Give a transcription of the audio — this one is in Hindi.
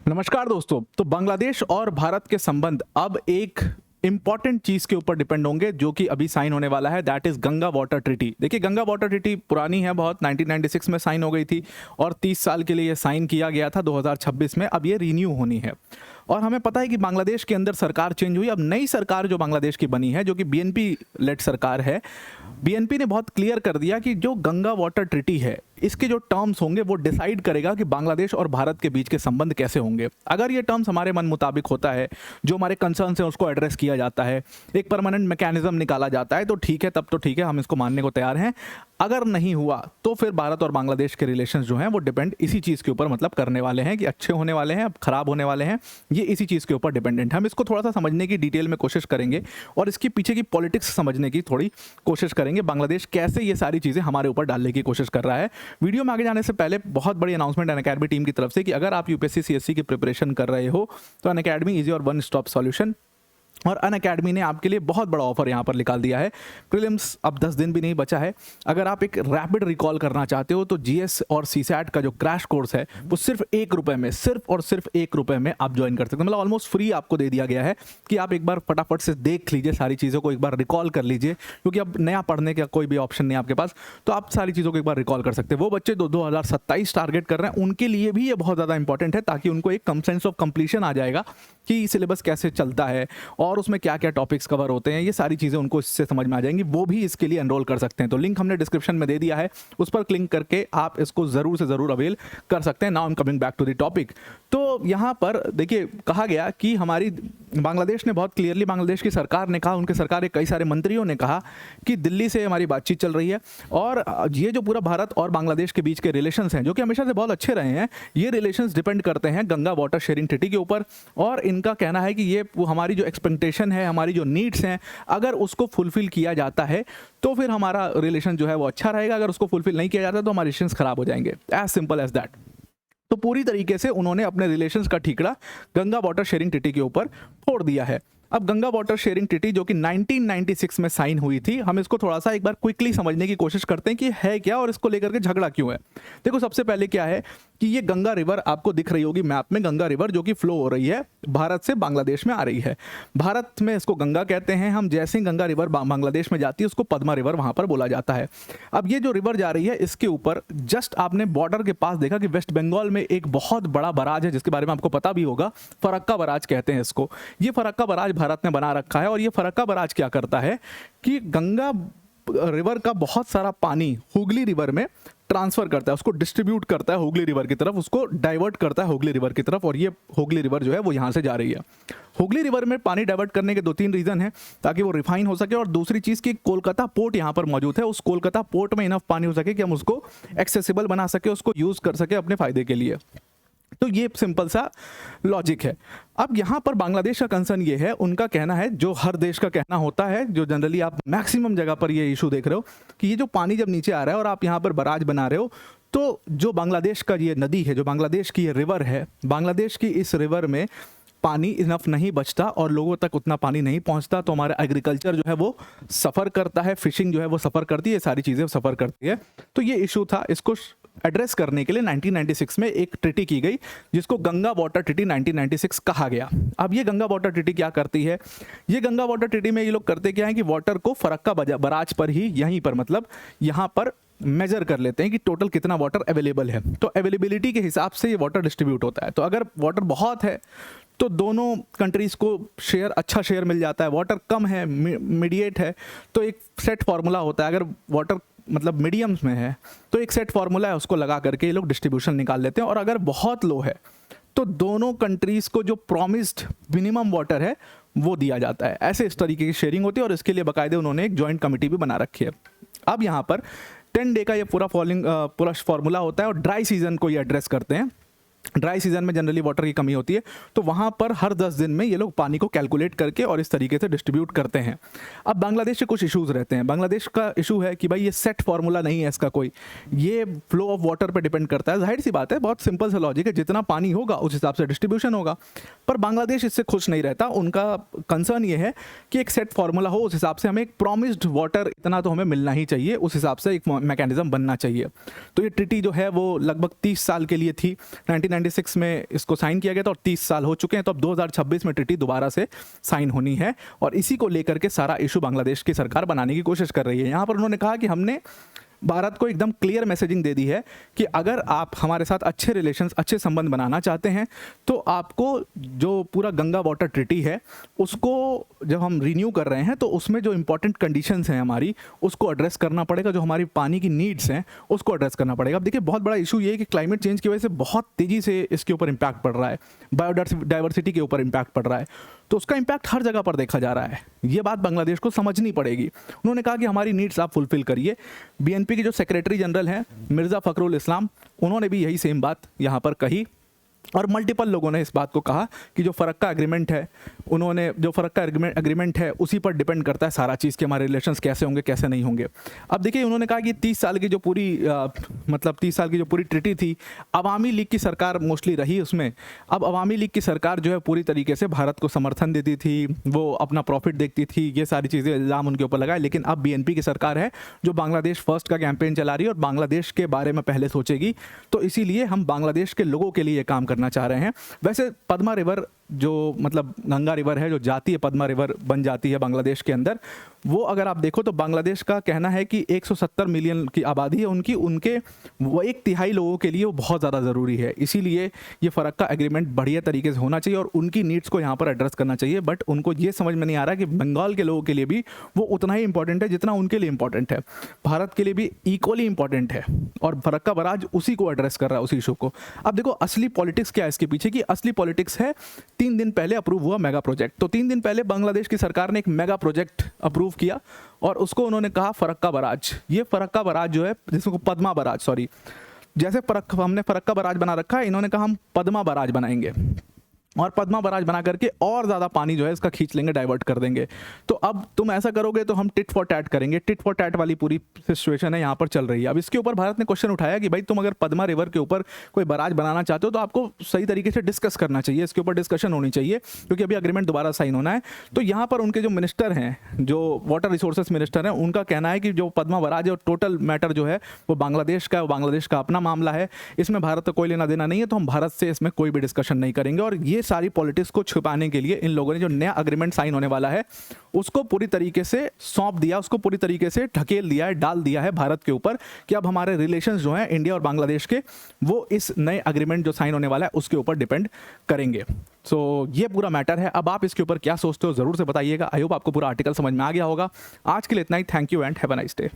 नमस्कार दोस्तों। तो बांग्लादेश और भारत के संबंध अब एक इंपॉर्टेंट चीज के ऊपर डिपेंड होंगे जो कि अभी साइन होने वाला है, that is Ganga water treaty. देखिए, गंगा वाटर ट्रीटी पुरानी है बहुत, 1996 में साइन हो गई थी और 30 साल के लिए ये साइन किया गया था 2026 में। अब ये रीन्यू होनी है और हमें पता है कि बांग्लादेश के अंदर सरकार चेंज हुई। अब नई सरकार जो बांग्लादेश की बनी है, जो कि बीएनपी लेड सरकार है, बीएनपी ने बहुत क्लियर कर दिया कि जो गंगा वाटर ट्रीटी है इसके जो टर्म्स होंगे वो डिसाइड करेगा कि बांग्लादेश और भारत के बीच के संबंध कैसे होंगे। अगर ये टर्म्स हमारे मन मुताबिक होता है, जो हमारे कंसर्न्स हैं उसको एड्रेस किया जाता है, एक परमानेंट मैकेनिज्म निकाला जाता है, तो ठीक है, तब तो ठीक है, हम इसको मानने को तैयार हैं। अगर नहीं हुआ तो फिर भारत और बांग्लादेश के रिलेशंस जो हैं वो डिपेंड इसी चीज़ के ऊपर मतलब करने वाले हैं कि अच्छे होने वाले हैं, खराब होने वाले हैं, ये इसी चीज़ के ऊपर डिपेंडेंट है। हम इसको थोड़ा सा समझने की डिटेल में कोशिश करेंगे और इसके पीछे की पॉलिटिक्स समझने की थोड़ी कोशिश करेंगे। बांग्लादेश कैसे ये सारी चीज़ें हमारे ऊपर डालने की कोशिश कर रहा है। वीडियो में आगे जाने से पहले बहुत बड़ी अनाउंसमेंट अनअकैडमी टीम की तरफ से कि अगर आप यूपीएससी सीएससी की प्रिपरेशन कर रहे हो तो Unacademy is your one stop solution. और अनअकैडमी ने आपके लिए बहुत बड़ा ऑफर यहाँ पर निकाल दिया है। प्रीलिम्स अब 10 दिन भी नहीं बचा है। अगर आप एक रैपिड रिकॉल करना चाहते हो तो जीएस और सीसैट का जो क्रैश कोर्स है वो सिर्फ 1 रुपये में, सिर्फ और सिर्फ 1 रुपये में आप ज्वाइन कर सकते हैं। मतलब ऑलमोस्ट फ्री आपको दे दिया गया है कि आप एक बार फटाफट से देख लीजिए, सारी चीज़ों को एक बार रिकॉल कर लीजिए, क्योंकि अब नया पढ़ने का कोई भी ऑप्शन नहीं आपके पास, तो आप सारी चीज़ों को एक बार रिकॉल कर सकते हैं। वो बच्चे 2027 टारगेट कर रहे हैं, उनके लिए भी ये बहुत ज़्यादा इंपॉर्टेंट है, ताकि उनको एक कम सेंस ऑफ कंप्लीशन आ जाएगा कि सिलेबस कैसे चलता है और उसमें क्या क्या टॉपिक्स कवर होते हैं। ये सारी चीज़ें उनको इससे समझ में आ जाएंगी। वो भी इसके लिए एनरोल कर सकते हैं। तो लिंक हमने डिस्क्रिप्शन में दे दिया है, उस पर क्लिक करके आप इसको ज़रूर से ज़रूर अवेल कर सकते हैं। Now I am coming back to the topic. तो यहाँ पर देखिए, कहा गया कि हमारी बांग्लादेश ने बहुत क्लियरली, बांग्लादेश की सरकार ने कहा, उनके सरकार के कई सारे मंत्रियों ने कहा कि दिल्ली से हमारी बातचीत चल रही है और ये जो पूरा भारत और बांग्लादेश के बीच के रिलेशंस हैं, जो कि हमेशा से बहुत अच्छे रहे हैं, ये रिलेशंस डिपेंड करते हैं गंगा वाटर शेयरिंग ट्रीटी के ऊपर। और इनका कहना है कि ये हमारी जो एक्सपेक्टेशन है, हमारी जो नीड्स हैं, अगर उसको फुलफिल किया जाता है तो फिर हमारा रिलेशन जो है वो अच्छा रहेगा। अगर उसको फुलफिल नहीं किया जाता तो हमारे रिलेशंस खराब हो जाएंगे। As simple as that. तो पूरी तरीके से उन्होंने अपने रिलेशंस का ठीकरा गंगा वाटर शेयरिंग ट्रीटी के ऊपर फोड़ दिया है। अब गंगा वाटर शेयरिंग ट्रीटी जो कि 1996 में साइन हुई थी, हम इसको थोड़ा सा एक बार क्विकली समझने की कोशिश करते हैं कि है क्या और इसको लेकर के झगड़ा क्यों है। देखो, सबसे पहले क्या है कि ये गंगा रिवर आपको दिख रही होगी मैप में, गंगा रिवर जो कि फ्लो हो रही है भारत से बांग्लादेश में आ रही है। भारत में इसको गंगा कहते हैं हम, जैसे ही गंगा रिवर बांग्लादेश में जाती है उसको पद्मा रिवर वहां पर बोला जाता है। अब ये जो रिवर जा रही है इसके ऊपर जस्ट आपने बॉर्डर के पास देखा कि वेस्ट बंगाल में एक बहुत बड़ा बराज है, जिसके बारे में आपको पता भी होगा, फरक्का बराज कहते हैं इसको। ये फरक्का बराज भारत ने बना रखा है और ये फरक्का बराज क्या करता है कि गंगा रिवर का बहुत सारा पानी हुगली रिवर में ट्रांसफर करता है, उसको डिस्ट्रीब्यूट करता है हुगली रिवर की तरफ, उसको डाइवर्ट करता है हुगली रिवर की तरफ। और ये हुगली रिवर जो है वो यहाँ से जा रही है। हुगली रिवर में पानी डाइवर्ट करने के 2-3 रीजन है, ताकि वो रिफाइन हो सके, और दूसरी चीज़ कि कोलकाता पोर्ट यहाँ पर मौजूद है, उस कोलकाता पोर्ट में इनफ पानी हो सके कि हम उसको एक्सेसिबल बना सके, उसको यूज़ कर सके अपने फायदे के लिए। तो ये सिंपल सा लॉजिक है। अब यहाँ पर बांग्लादेश का कंसर्न ये है, उनका कहना है, जो हर देश का कहना होता है, जो जनरली आप मैक्सिमम जगह पर ये इशू देख रहे हो, कि ये जो पानी जब नीचे आ रहा है और आप यहाँ पर बराज बना रहे हो, तो जो बांग्लादेश का ये नदी है, जो बांग्लादेश की ये रिवर है, बांग्लादेश की इस रिवर में पानी इनफ नहीं बचता और लोगों तक उतना पानी नहीं पहुंचता, तो हमारा एग्रीकल्चर जो है वो सफ़र करता है, फिशिंग जो है वो सफ़र करती है, सारी चीज़ें सफ़र करती है। तो ये इशू था, इसको एड्रेस करने के लिए 1996 में एक ट्रीटी की गई, जिसको गंगा वाटर ट्रीटी 1996 कहा गया। अब ये गंगा वाटर ट्रीटी क्या करती है? ये गंगा वाटर ट्रीटी में ये लोग करते क्या है कि वाटर को फरक्का बराज पर ही, यहीं पर मतलब यहाँ पर मेजर कर लेते हैं कि टोटल कितना वाटर अवेलेबल है। तो अवेलेबिलिटी के हिसाब से ये वाटर डिस्ट्रीब्यूट होता है। तो अगर वाटर बहुत है तो दोनों कंट्रीज़ को शेयर, अच्छा शेयर मिल जाता है। वाटर कम है, मीडिएट है, तो एक सेट फार्मूला होता है। अगर वाटर मतलब मीडियम्स में है तो एक सेट फार्मूला है, उसको लगा करके ये लोग डिस्ट्रीब्यूशन निकाल लेते हैं। और अगर बहुत लो है तो दोनों कंट्रीज़ को जो प्रॉमिस्ड मिनिमम वाटर है वो दिया जाता है। ऐसे इस तरीके की शेयरिंग होती है और इसके लिए बाकायदे उन्होंने एक जॉइंट कमेटी भी बना रखी है। अब यहाँ पर 10 डे का ये पूरा फार्मूला होता है और ड्राई सीजन को ये एड्रेस करते हैं। ड्राई सीजन में जनरली वाटर की कमी होती है, तो वहाँ पर हर 10 दिन में ये लोग पानी को कैलकुलेट करके और इस तरीके से डिस्ट्रीब्यूट करते हैं। अब बांग्लादेश से कुछ इश्यूज रहते हैं। बांग्लादेश का इशू है कि भाई ये सेट फार्मूला नहीं है इसका कोई, ये फ्लो ऑफ वाटर पे डिपेंड करता है। जाहिर सी बात है, बहुत सिंपल सा लॉजिक है, जितना पानी होगा उस हिसाब से डिस्ट्रीब्यूशन होगा। पर बांग्लादेश इससे खुश नहीं रहता। उनका कंसर्न ये है कि एक सेट फार्मूला हो, उस हिसाब से हमें एक प्रॉमिस्ड वाटर इतना तो हमें मिलना ही चाहिए, उस हिसाब से एक मैकेनिज्म बनना चाहिए। तो ये ट्रीटी जो है वो लगभग 30 साल के लिए थी। 19 1996 में इसको साइन किया गया था और 30 साल हो चुके हैं, तो अब 2026 में ट्रीटी दोबारा से साइन होनी है और इसी को लेकर के सारा इशू बांग्लादेश की सरकार बनाने की कोशिश कर रही है। यहाँ पर उन्होंने कहा कि हमने भारत को एकदम क्लियर मैसेजिंग दे दी है कि अगर आप हमारे साथ अच्छे रिलेशंस, अच्छे संबंध बनाना चाहते हैं तो आपको जो पूरा गंगा वाटर ट्रीटी है उसको जब हम रिन्यू कर रहे हैं तो उसमें जो इंपॉर्टेंट कंडीशंस हैं हमारी, उसको एड्रेस करना पड़ेगा, जो हमारी पानी की नीड्स हैं उसको एड्रेस करना पड़ेगा। अब देखिए बहुत बड़ा इशू ये है कि क्लाइमेट चेंज की वजह से बहुत तेज़ी से इसके ऊपर इम्पैक्ट पड़ रहा है, बायोडाइवर्सिटी के ऊपर इम्पैक्ट पड़ रहा है, तो उसका इम्पैक्ट हर जगह पर देखा जा रहा है। ये बात बांग्लादेश को समझनी पड़ेगी। उन्होंने कहा कि हमारी नीड्स आप फुलफिल करिए। बीएनपी के जो सेक्रेटरी जनरल हैं मिर्ज़ा फ़खरुल इस्लाम, उन्होंने भी यही सेम बात यहाँ पर कही और मल्टीपल लोगों ने इस बात को कहा कि जो फ़रक्का एग्रीमेंट है, उन्होंने जो फ़रक्का एग्रीमेंट है उसी पर डिपेंड करता है सारा चीज़ कि हमारे रिलेशंस कैसे होंगे कैसे नहीं होंगे। अब देखिए उन्होंने कहा कि 30 साल की जो पूरी 30 साल की जो पूरी ट्रीटी थी, अवामी लीग की सरकार मोस्टली रही उसमें। अब अवामी लीग की सरकार जो है पूरी तरीके से भारत को समर्थन देती थी, वो अपना प्रॉफिट देखती थी, ये सारी चीज़ें इल्ज़ाम उनके ऊपर लगाए। लेकिन अब बीएनपी की सरकार है जो बांग्लादेश फर्स्ट का कैंपेन चला रही है और बांग्लादेश के बारे में पहले सोचेगी, तो इसीलिए हम बांग्लादेश के लोगों के लिए काम करना चाह रहे हैं। वैसे पद्मा रिवर जो गंगा रिवर है, जो जाती है पद्मा रिवर बन जाती है बांग्लादेश के अंदर, वो अगर आप देखो तो बांग्लादेश का कहना है कि 170 मिलियन की आबादी है उनके वो 1/3 लोगों के लिए वो बहुत ज़्यादा ज़रूरी है। इसीलिए ये फ़रक्का एग्रीमेंट बढ़िया तरीके से होना चाहिए और उनकी नीड्स को यहाँ पर एड्रेस करना चाहिए। बट उनको ये समझ में नहीं आ रहा कि बंगाल के लोगों के लिए भी वो उतना ही इंपॉर्टेंट है जितना उनके लिए इंपॉर्टेंट है, भारत के लिए भी इक्वली इंपॉर्टेंट है और फ़रक्का बराज उसी को एड्रेस कर रहा है, उसी इशू को। अब देखो असली पॉलिटिक्स क्या है इसके पीछे की, असली पॉलिटिक्स है 3 दिन पहले अप्रूव हुआ मेगा प्रोजेक्ट। तो 3 दिन पहले बांग्लादेश की सरकार ने एक मेगा प्रोजेक्ट अप्रूव किया और उसको उन्होंने कहा फ़रक्का बराज। ये फ़रक्का बराज जो है, जिसको पद्मा बराज, सॉरी, जैसे हमने फ़रक्का बराज बना रखा है, इन्होंने कहा हम पद्मा बराज बनाएंगे और पद्मा बराज बना करके और ज़्यादा पानी जो है इसका खींच लेंगे, डाइवर्ट कर देंगे। तो अब तुम ऐसा करोगे तो हम टिट फॉर टैट करेंगे। टिट फॉर टैट वाली पूरी सिचुएशन है यहाँ पर चल रही है। अब इसके ऊपर भारत ने क्वेश्चन उठाया कि भाई तुम अगर पद्मा रिवर के ऊपर कोई बराज बनाना चाहते हो तो आपको सही तरीके से डिस्कस करना चाहिए, इसके ऊपर डिस्कशन होनी चाहिए, क्योंकि अभी अग्रीमेंट दोबारा साइन होना है। तो यहाँ पर उनके जो मिनिस्टर हैं, जो वाटर रिसोर्सेज मिनिस्टर हैं, उनका कहना है कि जो पद्मा बराज है टोटल मैटर जो है वो बांग्लादेश का है, वो बांग्लादेश का अपना मामला है, इसमें भारत का कोई लेना देना नहीं है, तो हम भारत से इसमें कोई भी डिस्कशन नहीं करेंगे। और ये सारी पॉलिटिक्स को छुपाने के लिए इन लोगों ने जो नया अग्रीमेंट साइन होने वाला है उसको पूरी तरीके से सौंप दिया, उसको पूरी तरीके से ढकेल दिया है, डाल दिया है भारत के ऊपर कि अब हमारे रिलेशंस जो हैं इंडिया और बांग्लादेश के, वो इस नए अग्रीमेंट जो साइन होने वाला है उसके ऊपर डिपेंड करेंगे। सो ये पूरा मैटर है। अब आप इसके ऊपर क्या सोचते हो जरूर से बताइएगा। आई होप आपको पूरा आर्टिकल समझ में आ गया होगा। आज के लिए इतना ही। Thank you and have a nice day.